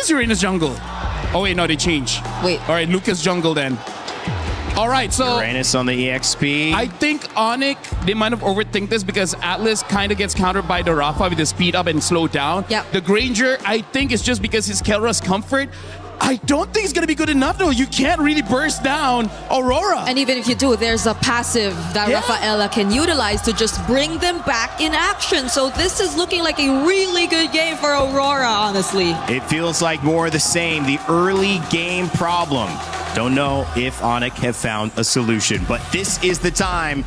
is Uranus jungle? Oh wait, no, they change. Wait. All right, Lucas jungle then. All right, so Uranus on the EXP. I think Onic, they might have overthink this because Atlas kind of gets countered by the Rafa with the speed up and slow down. Yep. The Granger, I think it's just because his Kelra's comfort. I don't think it's going to be good enough, though. You can't really burst down Aurora. And even if you do, there's a passive that Rafaela can utilize to just bring them back in action. So this is looking like a really good game for Aurora, honestly. It feels like more of the same, the early game problem. Don't know if Onic have found a solution, but this is the time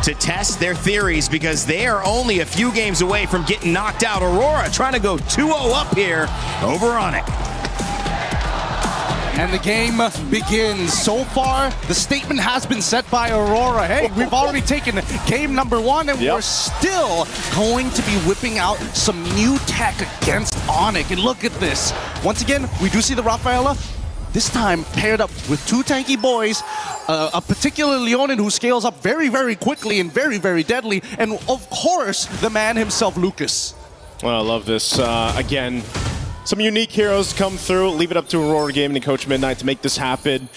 to test their theories because they are only a few games away from getting knocked out. Aurora trying to go 2-0 up here over Onic. And the game begins. So far, the statement has been set by Aurora. Hey, we've already taken game number 1, and we're still going to be whipping out some new tech against Onic. And look at this. Once again, we do see the Rafaela. This time paired up with 2 tanky boys, a particular Leonin who scales up very, very quickly and very, very deadly, and of course, the man himself, Lucas. Well, I love this. Again, some unique heroes come through. Leave it up to Aurora Gaming and Coach Midnight to make this happen.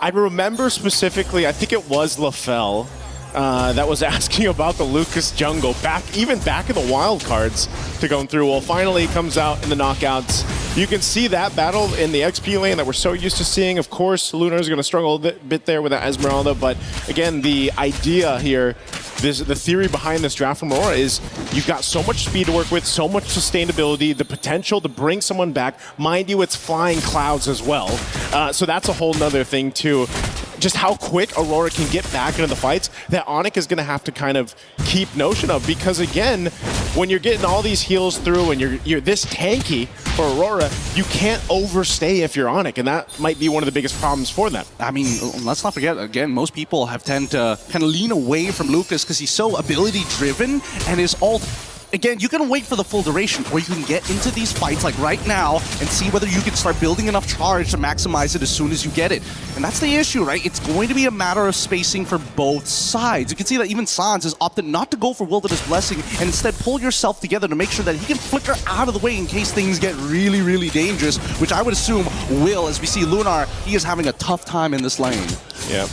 I remember specifically, I think it was LaFell that was asking about the Lucas jungle, even back in the wild cards to going through. Well, finally it comes out in the knockouts. You can see that battle in the XP lane that we're so used to seeing. Of course, Lunar is going to struggle a bit there with that Esmeralda, but again, the idea here, the theory behind this draft from Aurora is you've got so much speed to work with, so much sustainability, the potential to bring someone back. Mind you, it's flying clouds as well. So that's a whole nother thing too. Just how quick Aurora can get back into the fights that Onic is going to have to kind of keep notion of, because again, when you're getting all these heals through and you're this tanky for Aurora, you can't overstay if you're Onic, and that might be one of the biggest problems for them. I mean, let's not forget, again, most people have tend to kind of lean away from Lucas because he's so ability-driven, and his ult, again, you can wait for the full duration, or you can get into these fights like right now and see whether you can start building enough charge to maximize it as soon as you get it. And that's the issue, right? It's going to be a matter of spacing for both sides. You can see that even Sans has opted not to go for Wilderness Blessing and instead pull yourself together to make sure that he can flicker out of the way in case things get really, really dangerous, which I would assume will, as we see Lunar, he is having a tough time in this lane. Yep.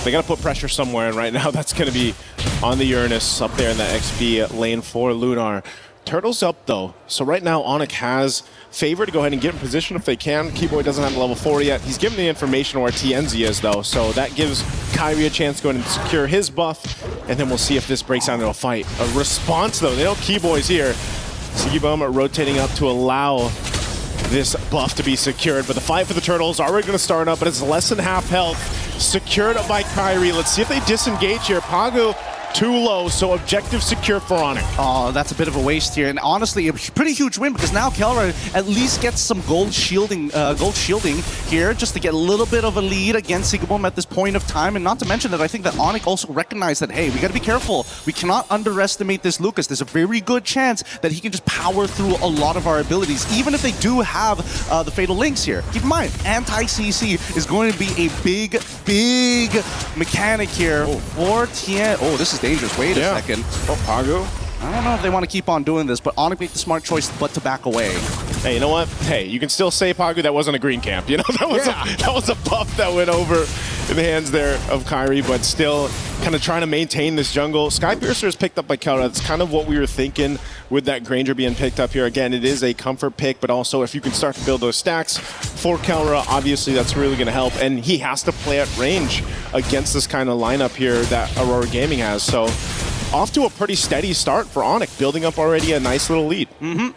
They got to put pressure somewhere, and right now that's going to be on the Uranus up there in that XP lane for Lunar. Turtle's up, though. So right now, Onic has favor to go ahead and get in position if they can. Keyboy doesn't have the level 4 yet. He's given the information where TNZ is, though, so that gives Kyrie a chance to go ahead and secure his buff, and then we'll see if this breaks out into a fight. A response, though. They know Keyboy's here. Sigibum rotating up to allow this buff to be secured, but the fight for the Turtles is already going to start up, but it's less than half health. Secured up by Kyrie. Let's see if they disengage here. Pagu too low, so objective secure for Onic. Oh, that's a bit of a waste here, and honestly, a pretty huge win because now Kelra at least gets some gold shielding here, just to get a little bit of a lead against Sigibum at this point of time. And not to mention that I think that Onic also recognized that, hey, we got to be careful. We cannot underestimate this Lucas. There's a very good chance that he can just power through a lot of our abilities, even if they do have the Fatal Links here. Keep in mind, anti-CC is going to be a big, big mechanic here for Tien. Oh, this is dangerous. Wait a second. Oh, Pagu. I don't know if they want to keep on doing this, but Onic made the smart choice but to back away. Hey, you know what? Hey, you can still say, Pagu, that wasn't a green camp. You know, that was a buff that went over in the hands there of Kyrie, but still kind of trying to maintain this jungle. Skypiercer is picked up by Kelra. That's kind of what we were thinking with that Granger being picked up here. Again, it is a comfort pick, but also if you can start to build those stacks for Kelra, obviously that's really going to help. And he has to play at range against this kind of lineup here that Aurora Gaming has. So off to a pretty steady start for Onic, building up already a nice little lead. And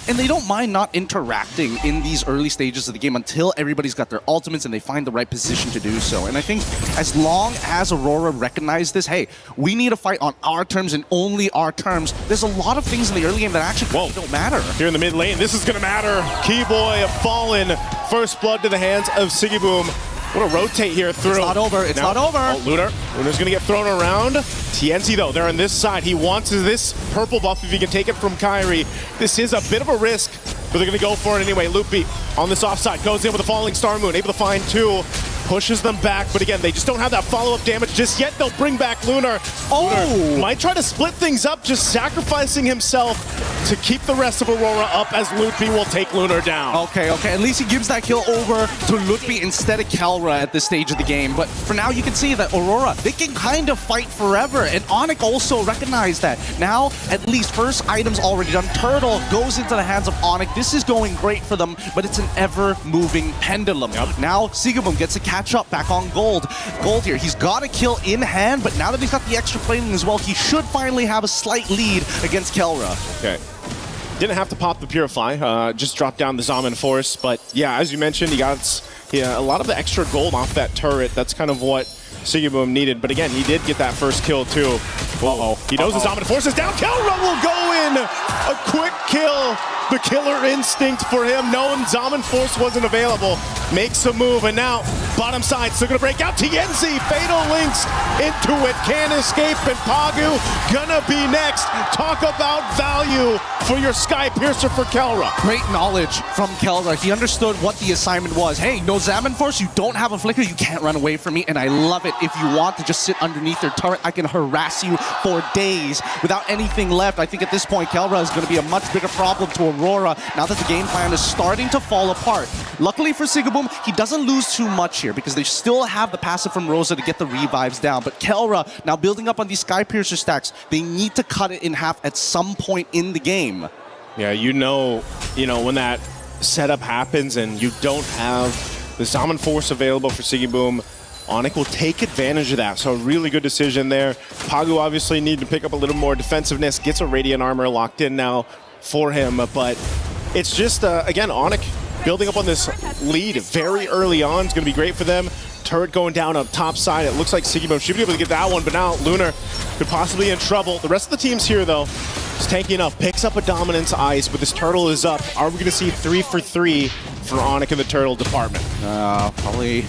they don't mind not interacting in these early stages of the game until everybody's got their ultimates and they find the right position to do so. And I think as long as Aurora recognize this, hey, we need to fight on our terms and only our terms, there's a lot of things in the early game that actually don't matter. Here in the mid lane, this is going to matter. Keyboy fallen. First blood to the hands of Sigibum. What a rotate here through. It's not over. It's not over. Oh, Lunar's going to get thrown around. TNZ, though, they're on this side. He wants this purple buff if he can take it from Kyrie. This is a bit of a risk, but they're going to go for it anyway. Loopy on this offside goes in with a falling Star Moon, able to find 2. Pushes them back, but again, they just don't have that follow-up damage just yet. They'll bring back Lunar. Oh! Lunar might try to split things up, just sacrificing himself to keep the rest of Aurora up as Lutfi will take Lunar down. Okay, at least he gives that kill over to Lutfi instead of Kelra at this stage of the game. But for now, you can see that Aurora, they can kind of fight forever. And Onic also recognized that. Now, at least first item's already done. Turtle goes into the hands of Onic. This is going great for them, but it's an ever-moving pendulum. Yep. Now, Sigaboom gets to catch up back on Gold. Gold here, he's got a kill in hand, but now that he's got the extra plating as well, he should finally have a slight lead against Kelra. Okay. Didn't have to pop the Purify, just dropped down the Zaman Force. But yeah, as you mentioned, he got a lot of the extra gold off that turret. That's kind of what Sigaboom needed. But again, he did get that first kill too. Uh-oh. He knows the Zaman Force is down. Kelra will go in! A quick kill. The killer instinct for him, knowing Zaman Force wasn't available. Makes a move, and now bottom side still gonna break out. TNZ, Fatal Links into it, can't escape, and Pagu gonna be next. Talk about value for your Sky Piercer for Kelra. Great knowledge from Kelra. He understood what the assignment was. Hey, no Zaman Force, you don't have a flicker, you can't run away from me, and I love it. If you want to just sit underneath their turret, I can harass you for days without anything left. I think at this point, Kelra is gonna be a much bigger problem to Aurora now that the game plan is starting to fall apart. Luckily for Sigaboom, he doesn't lose too much here because they still have the passive from Rosa to get the revives down. But Kelra, now building up on these Sky Piercer stacks, they need to cut it in half at some point in the game. Yeah, you know when that setup happens and you don't have the Zaman Force available for Sigaboom, Onic will take advantage of that. So a really good decision there. Pagu obviously needed to pick up a little more defensiveness, gets a Radiant Armor locked in now for him, but it's just, again, Onic building up on this lead very early on is going to be great for them. Turret going down on top side. It looks like Sigaboom should be able to get that one, but now Lunar could possibly be in trouble. The rest of the teams here, though, is tanky enough. Picks up a Dominance Ice, but this Turtle is up. Are we going to see 3 for 3 for Onic in the Turtle department? Probably.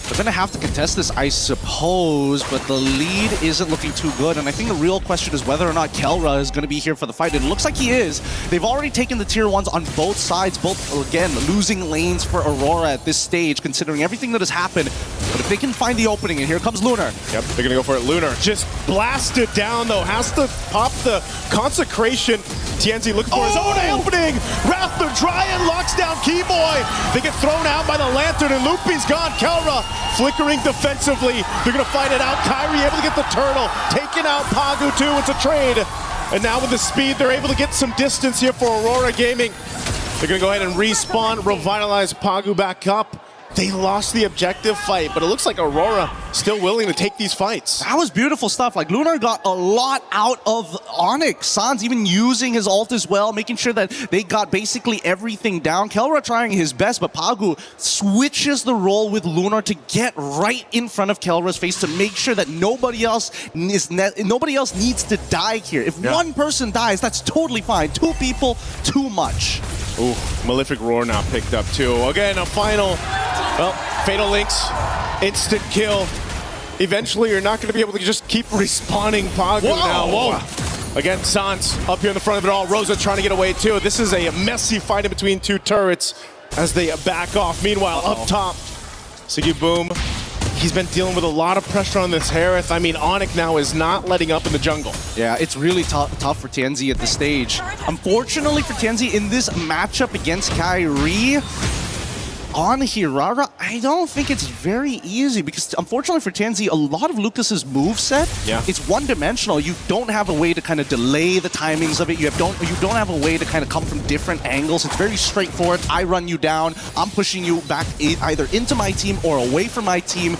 They're going to have to contest this, I suppose, but the lead isn't looking too good. And I think the real question is whether or not Kelra is going to be here for the fight. It looks like he is. They've already taken the tier 1s on both sides, both, again, losing lanes for Aurora at this stage, considering everything that has happened. But if they can find the opening, and here comes Lunar. Yep, they're going to go for it. Lunar just blasted down, though. Has to pop the Consecration. TNZ looking for his own opening. Wrath the Dryad locks down Keyboy. They get thrown out by the Lantern, and Loopy's gone. Kelra flickering defensively. They're going to fight it out. Kyrie able to get the Turtle. Taking out Pagu, too. It's a trade. And now with the speed, they're able to get some distance here for Aurora Gaming. They're going to go ahead and respawn, revitalize Pagu back up. They lost the objective fight, but it looks like Aurora still willing to take these fights. That was beautiful stuff. Like, Lunar got a lot out of Onic. Sans even using his ult as well, making sure that they got basically everything down. Kelra trying his best, but Pagu switches the role with Lunar to get right in front of Kelra's face to make sure that nobody else needs to die here. If one person dies, that's totally fine. 2 people, too much. Ooh, Malefic Roar now picked up too. Again, a final, well, Fatal Links, instant kill. Eventually, you're not going to be able to just keep respawning Pagu now. Whoa. Again, Sans up here in the front of it all. Rosa trying to get away too. This is a messy fight in between 2 turrets as they back off. Meanwhile, up top, Sigaboom, he's been dealing with a lot of pressure on this Harith. I mean, Onic now is not letting up in the jungle. Yeah, it's really tough for TNZ at this stage. Unfortunately for TNZ, in this matchup against Kyrie, on AURORA, I don't think it's very easy because unfortunately for TNZ, a lot of Lucas's moveset, it's one-dimensional. You don't have a way to kind of delay the timings of it. You don't have a way to kind of come from different angles. It's very straightforward. I run you down. I'm pushing you back either into my team or away from my team.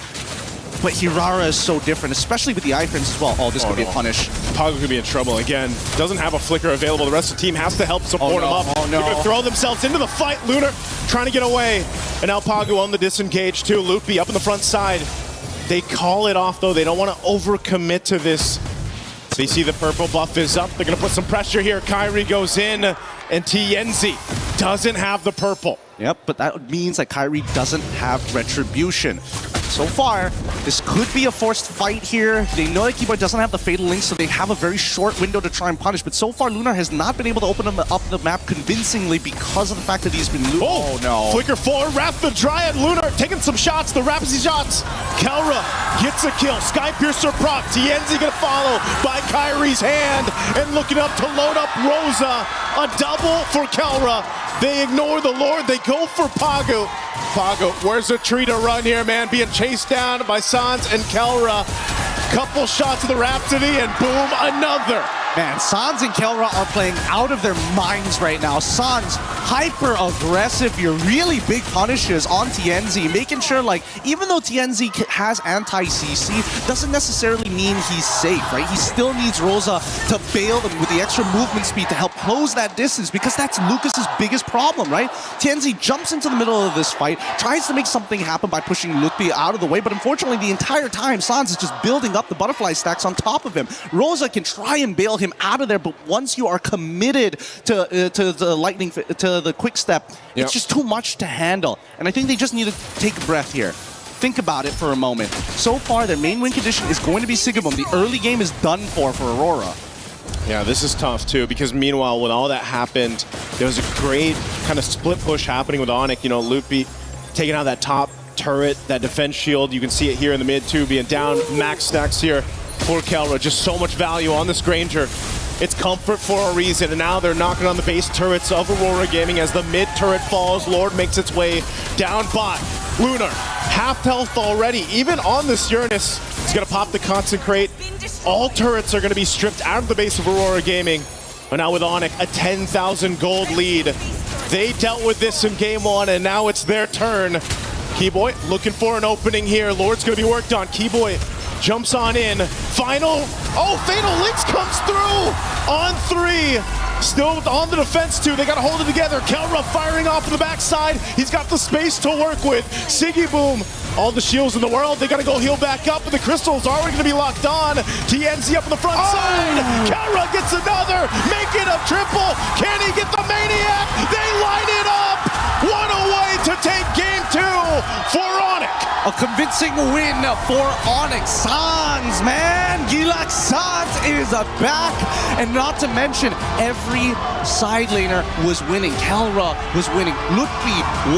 But AURORA is so different, especially with the iframes as well. Oh, this could be a punish. Pagu could be in trouble again. Doesn't have a flicker available. The rest of the team has to help support him up. They're going to throw themselves into the fight. Lunar trying to get away. And now Pagu on the disengage too. Loopy up in the front side. They call it off though. They don't want to overcommit to this. They see the purple buff is up. They're going to put some pressure here. Kyrie goes in and TNZ doesn't have the purple. Yep, but that means that Kyrie doesn't have Retribution. So far, this could be a forced fight here. They know that Keyboard doesn't have the Fatal Link, so they have a very short window to try and punish. But so far, Lunar has not been able to open up the map convincingly because of the fact that he's been losing. Oh no. Flicker forward, Wrath the Dryad, Lunar taking some shots, the Rapsy shots. Kelra gets a kill, Sky Piercer proc, TNZ gonna follow by Kyrie's hand, and looking up to load up Rosa. A double for Kelra. They ignore the Lord, they go for Pagu. Pagu, where's the tree to run here, man? Being chased down by Sans and Kelra. Couple shots of the Rhapsody, and boom, another. Man, Sans and Kelra are playing out of their minds right now. Sans, hyper-aggressive, your really big punishes on TNZ, making sure, like, even though TNZ has anti-CC, doesn't necessarily mean he's safe, right? He still needs Rosa to bail them with the extra movement speed to help close that distance, because that's Lucas's biggest problem, right? TNZ jumps into the middle of this fight, tries to make something happen by pushing Lutfi out of the way, but unfortunately, the entire time, Sans is just building up the butterfly stacks on top of him. Rosa can try and bail him out of there, but once you are committed to the lightning, to the quick step, it's just too much to handle. And I think they just need to take a breath here. Think about it for a moment. So far, their main win condition is going to be Sigaboom. The early game is done for Aurora. Yeah, this is tough too, because meanwhile, when all that happened, there was a great kind of split push happening with Onic. You know, Loopy taking out that top turret, that defense shield. You can see it here in the mid too, being down max stacks here for Kelra. Just so much value on this Granger. It's comfort for a reason, and now they're knocking on the base turrets of Aurora Gaming as the mid turret falls. Lord makes its way down bot. Lunar, half health already. Even on this Uranus, he's gonna pop the Consecrate. All turrets are gonna be stripped out of the base of Aurora Gaming. But now with Onic, a 10,000 gold lead. They dealt with this in game one, and now it's their turn. Keyboy looking for an opening here. Lord's gonna be worked on. Keyboy jumps on in. Fatal Links comes through on 3. Still on the defense too. They gotta hold it together. Kelra firing off in the backside. He's got the space to work with. Sigiboom, all the shields in the world. They gotta go heal back up, but the crystals are already gonna be locked on. TNZ up on the front side. Kelra gets another. Make it a triple. Can he get the Maniac? They line it up. What a way to take game 2 for Onic. A convincing win for Onic. Sans, man! Gilak Sans is back! And not to mention, every side laner was winning. Kelra was winning. Lutfi won.